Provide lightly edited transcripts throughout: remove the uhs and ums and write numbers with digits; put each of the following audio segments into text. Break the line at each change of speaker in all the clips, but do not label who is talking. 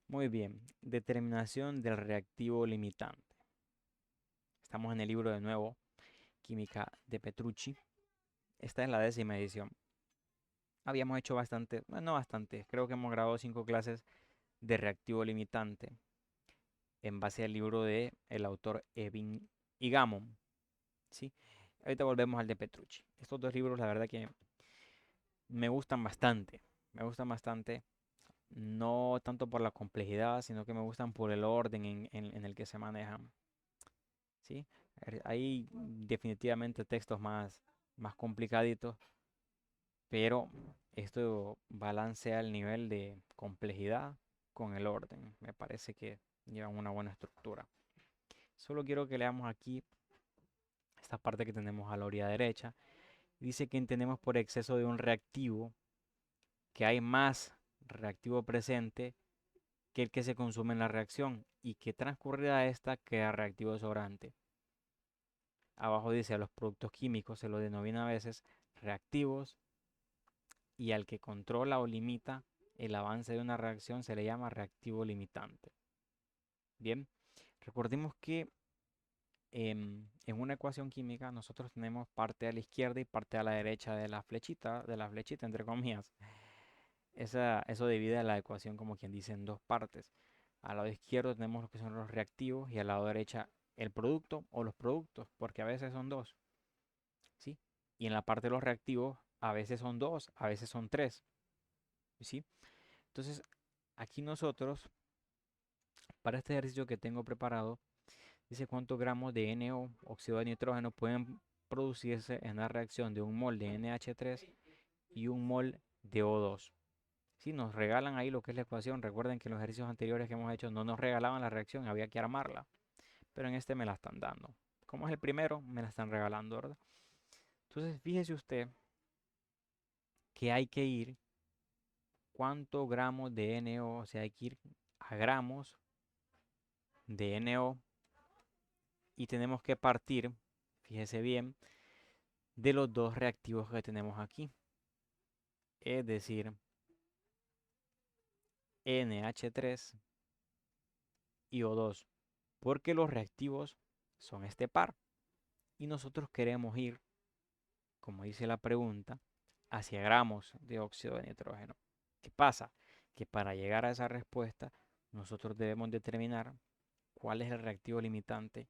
Muy bien, determinación del reactivo limitante. Estamos en el libro de nuevo, Química de Petrucci. Esta es la 10ª edición. Habíamos hecho bastante, bueno, no bastante, creo que hemos grabado 5 clases de reactivo limitante en base al libro de el autor Evin y Gammon. ¿Sí? Ahorita volvemos al de Petrucci. Estos dos libros, la verdad que me gustan bastante. Me gustan bastante, no tanto por la complejidad, sino que me gustan por el orden en el que se manejan. ¿Sí? Hay definitivamente textos más complicaditos, pero esto balancea el nivel de complejidad con el orden. Me parece que llevan una buena estructura. Solo quiero que leamos aquí esta parte que tenemos a la orilla derecha. Dice que entendemos por exceso de un reactivo que hay más reactivo presente que el que se consume en la reacción y que transcurrida esta queda reactivo sobrante. Abajo dice a los productos químicos se los denomina a veces reactivos y al que controla o limita el avance de una reacción se le llama reactivo limitante. Bien, recordemos que en una ecuación química nosotros tenemos parte a la izquierda y parte a la derecha de la flechita entre comillas. Eso divide la ecuación como quien dice en dos partes. Al lado izquierdo tenemos lo que son los reactivos y al lado derecha el producto o los productos, porque a veces son dos, ¿sí? Y en la parte de los reactivos a veces son dos, a veces son tres, ¿sí? Entonces, aquí nosotros, para este ejercicio que tengo preparado, dice cuántos gramos de NO, óxido de nitrógeno, pueden producirse en la reacción de un mol de NH3 y un mol de O2. Si nos regalan ahí lo que es la ecuación, recuerden que en los ejercicios anteriores que hemos hecho no nos regalaban la reacción, había que armarla, pero en este me la están dando. Como es el primero, me la están regalando, ¿verdad? Entonces, fíjese usted que hay que ir cuántos gramos de NO, o sea, hay que ir a gramos de NO y tenemos que partir, fíjese bien, de los dos reactivos que tenemos aquí. Es decir, NH3 y O2. Porque los reactivos son este par. Y nosotros queremos ir, como dice la pregunta, hacia gramos de óxido de nitrógeno. ¿Qué pasa? Que para llegar a esa respuesta, nosotros debemos determinar cuál es el reactivo limitante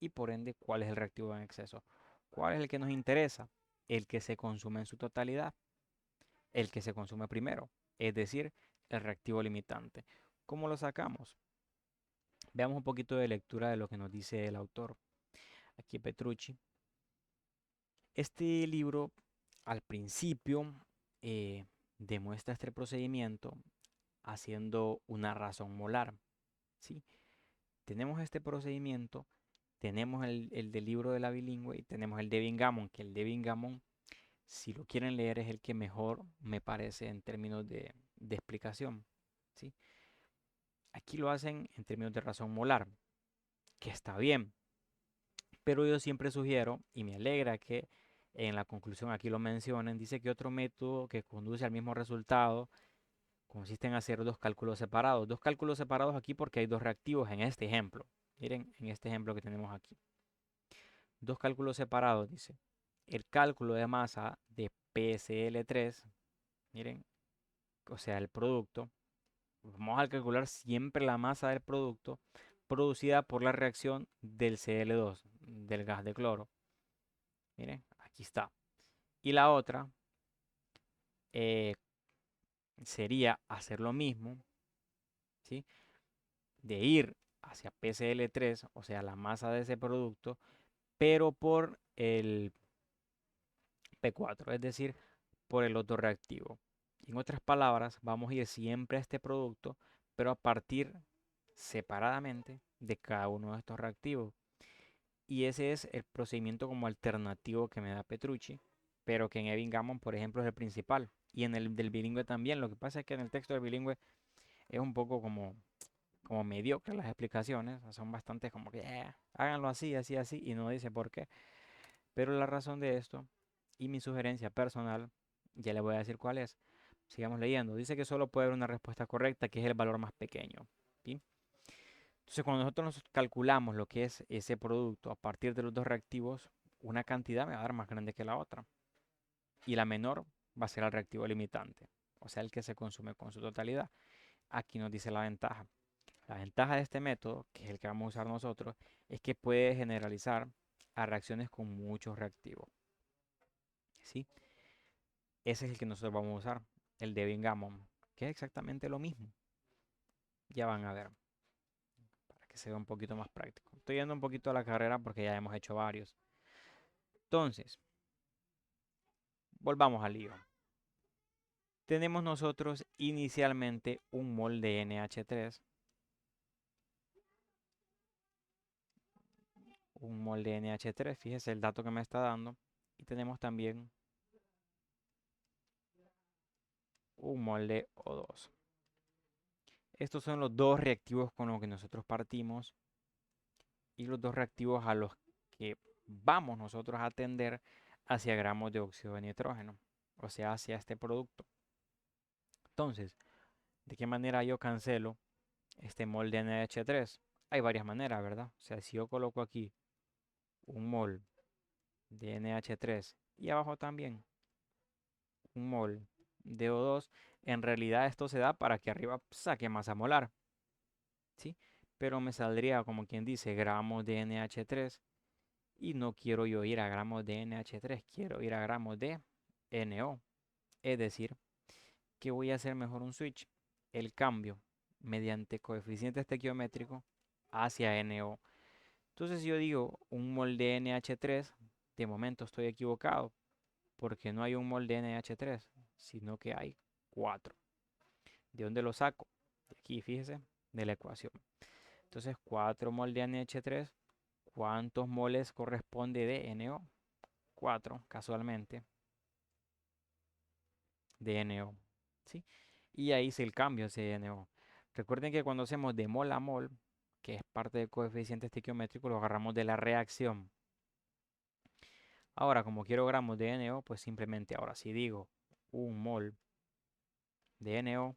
y por ende cuál es el reactivo en exceso. ¿Cuál es el que nos interesa? El que se consume en su totalidad, el que se consume primero, es decir, el reactivo limitante. ¿Cómo lo sacamos? Veamos un poquito de lectura de lo que nos dice el autor, aquí Petrucci. Este libro al principio demuestra este procedimiento haciendo una razón molar. ¿Sí? Tenemos este procedimiento, tenemos el del libro de la bilingüe y tenemos el de Bingamon, que el de Bingamon, si lo quieren leer, es el que mejor me parece en términos de explicación. ¿Sí? Aquí lo hacen en términos de razón molar, que está bien, pero yo siempre sugiero, y me alegra que en la conclusión aquí lo mencionen, dice que otro método que conduce al mismo resultado consiste en hacer dos cálculos separados. Dos cálculos separados aquí porque hay dos reactivos en este ejemplo. Miren, en este ejemplo que tenemos aquí. Dos cálculos separados, dice. El cálculo de masa de PCl3, miren, o sea, el producto. Vamos a calcular siempre la masa del producto producida por la reacción del Cl2, del gas de cloro. Miren, aquí está. Y la otra eh, sería hacer lo mismo, ¿sí? De ir hacia PCl3, o sea, la masa de ese producto, pero por el P4, es decir, por el otro reactivo. En otras palabras, vamos a ir siempre a este producto, pero a partir separadamente de cada uno de estos reactivos. Y ese es el procedimiento como alternativo que me da Petrucci, pero que en Evin Gammon, por ejemplo, es el principal. Y en el del bilingüe también. Lo que pasa es que en el texto del bilingüe es un poco como mediocre las explicaciones. Son bastante como que háganlo así, así, así, y no dice por qué. Pero la razón de esto y mi sugerencia personal, ya le voy a decir cuál es. Sigamos leyendo. Dice que solo puede haber una respuesta correcta, que es el valor más pequeño. ¿Sí? Entonces, cuando nosotros nos calculamos lo que es ese producto a partir de los dos reactivos, una cantidad me va a dar más grande que la otra. Y la menor va a ser el reactivo limitante, o sea, el que se consume con su totalidad. Aquí nos dice la ventaja. La ventaja de este método, que es el que vamos a usar nosotros, es que puede generalizar a reacciones con muchos reactivos. ¿Sí? Ese es el que nosotros vamos a usar, el de Bingham, que es exactamente lo mismo. Ya van a ver, para que se vea un poquito más práctico. Estoy yendo un poquito a la carrera porque ya hemos hecho varios. Entonces, volvamos al lío. Tenemos nosotros inicialmente un mol de NH3, un mol de NH3, fíjese el dato que me está dando, y tenemos también un mol de O2. Estos son los dos reactivos con los que nosotros partimos y los dos reactivos a los que vamos nosotros a tender hacia gramos de óxido de nitrógeno, o sea, hacia este producto. Entonces, ¿de qué manera yo cancelo este mol de NH3? Hay varias maneras, ¿verdad? O sea, si yo coloco aquí un mol de NH3 y abajo también un mol de O2, en realidad esto se da para que arriba saque masa molar, ¿sí? Pero me saldría como quien dice gramos de NH3 y no quiero yo ir a gramos de NH3, quiero ir a gramos de NO. Es decir, que voy a hacer mejor un switch, el cambio mediante coeficiente estequiométrico hacia NO. Entonces si yo digo un mol de NH3, de momento estoy equivocado, porque no hay un mol de NH3, sino que hay 4. ¿De dónde lo saco? De aquí, fíjese, de la ecuación. Entonces 4 mol de NH3, ¿cuántos moles corresponde de NO? 4, casualmente, de NO. ¿Sí? Y ahí hice el cambio hacia NO. Recuerden que cuando hacemos de mol a mol, que es parte del coeficiente estequiométrico, lo agarramos de la reacción. Ahora, como quiero gramos de NO, pues simplemente ahora si digo un mol de NO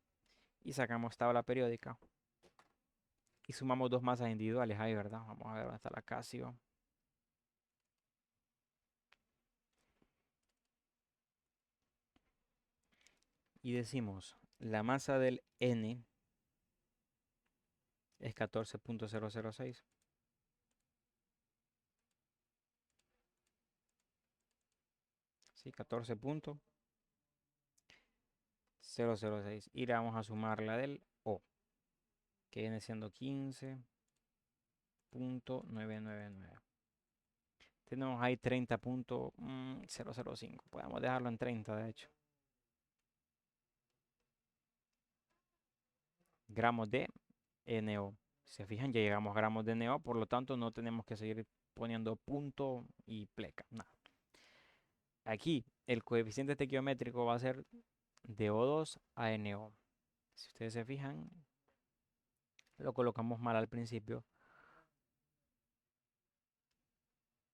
y sacamos tabla periódica y sumamos dos masas individuales ahí, ¿verdad? Vamos a ver dónde está la Casio. Y decimos, la masa del N es 14.006. Sí, 14.006. Y le vamos a sumar la del O, que viene siendo 15.999. Tenemos ahí 30.005. Podemos dejarlo en 30, de hecho. Gramos de NO. Si se fijan, ya llegamos a gramos de NO, por lo tanto no tenemos que seguir poniendo punto y pleca. Nada. Aquí el coeficiente estequiométrico va a ser de O2 a NO. Si ustedes se fijan, lo colocamos mal al principio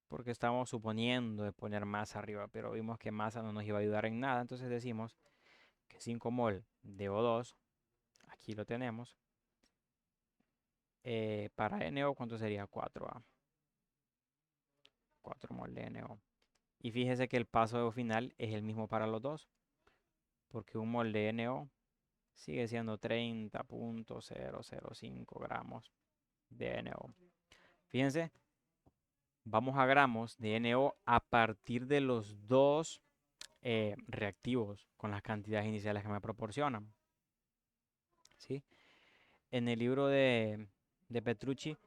porque estábamos suponiendo de poner masa arriba, pero vimos que masa no nos iba a ayudar en nada, entonces decimos que 5 mol de O2, aquí lo tenemos, para NO, ¿cuánto sería? 4A, 4 mol de NO. Y fíjese que el paso final es el mismo para los dos, porque un mol de NO sigue siendo 30.005 gramos de NO. Fíjense, vamos a gramos de NO a partir de los dos reactivos con las cantidades iniciales que me proporcionan. ¿Sí? En el libro de Petrucci,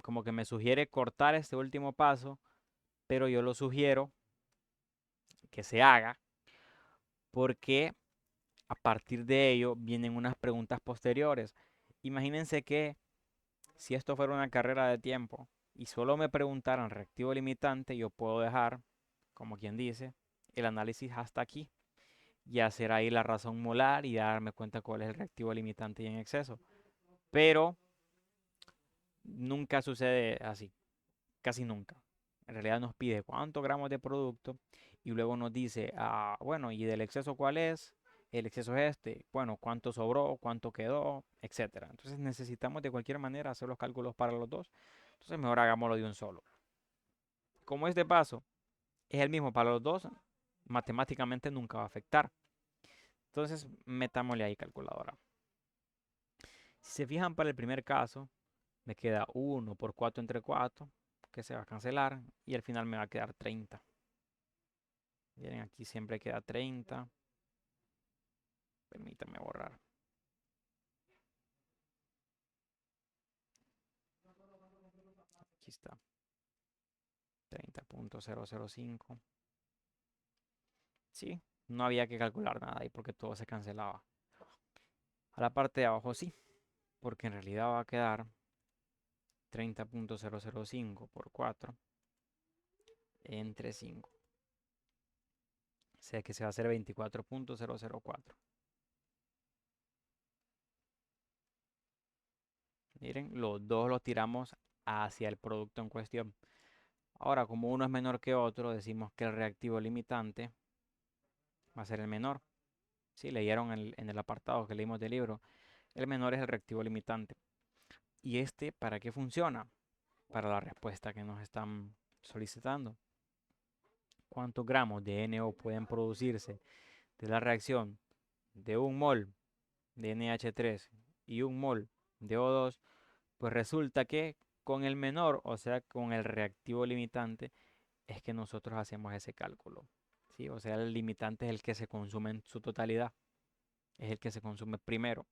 como que me sugiere cortar este último paso, pero yo lo sugiero que se haga porque a partir de ello vienen unas preguntas posteriores. Imagínense que si esto fuera una carrera de tiempo y solo me preguntaran reactivo limitante, yo puedo dejar, como quien dice, el análisis hasta aquí y hacer ahí la razón molar y darme cuenta cuál es el reactivo limitante y en exceso. Pero nunca sucede así, casi nunca. En realidad nos pide cuántos gramos de producto y luego nos dice, bueno, ¿y del exceso cuál es? el exceso es este, bueno, cuánto sobró, cuánto quedó, etcétera. Entonces necesitamos de cualquier manera hacer los cálculos para los dos. Entonces mejor hagámoslo de un solo. Como este paso es el mismo para los dos, matemáticamente nunca va a afectar. Entonces metámosle ahí calculadora. Si se fijan para el primer caso, me queda 1 por 4 entre 4, que se va a cancelar, y al final me va a quedar 30. Miren, aquí siempre queda 30. Permítanme borrar. Aquí está. 30.005. Sí, no había que calcular nada ahí porque todo se cancelaba. A la parte de abajo sí, porque en realidad va a quedar 30.005 por 4 entre 5. O sea que se va a hacer 24.004. Miren, los dos los tiramos hacia el producto en cuestión. Ahora, como uno es menor que otro, decimos que el reactivo limitante va a ser el menor. Sí, leyeron en el apartado que leímos del libro. El menor es el reactivo limitante. ¿Y este para qué funciona? Para la respuesta que nos están solicitando. ¿Cuántos gramos de NO pueden producirse de la reacción de un mol de NH3 y un mol de O2? Pues resulta que con el menor, o sea, con el reactivo limitante, es que nosotros hacemos ese cálculo. ¿Sí? O sea, el limitante es el que se consume en su totalidad, es el que se consume primero.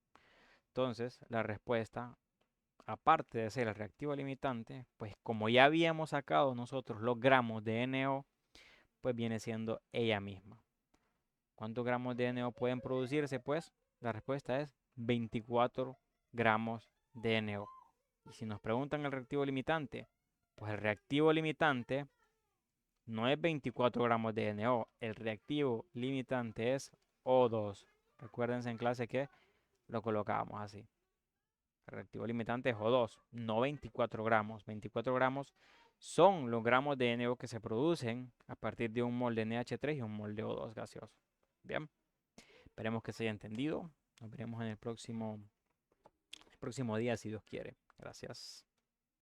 Entonces, la respuesta, aparte de ser el reactivo limitante, pues como ya habíamos sacado nosotros los gramos de NO, pues viene siendo ella misma. ¿Cuántos gramos de NO pueden producirse? Pues la respuesta es 24 gramos de NO. Y si nos preguntan el reactivo limitante, pues el reactivo limitante no es 24 gramos de NO, el reactivo limitante es O2. Recuérdense en clase que lo colocábamos así. El reactivo limitante es O2, no 24 gramos. 24 gramos son los gramos de NO que se producen a partir de un mol de NH3 y un mol de O2 gaseoso. Bien, esperemos que se haya entendido. Nos veremos en el próximo día si Dios quiere. Gracias.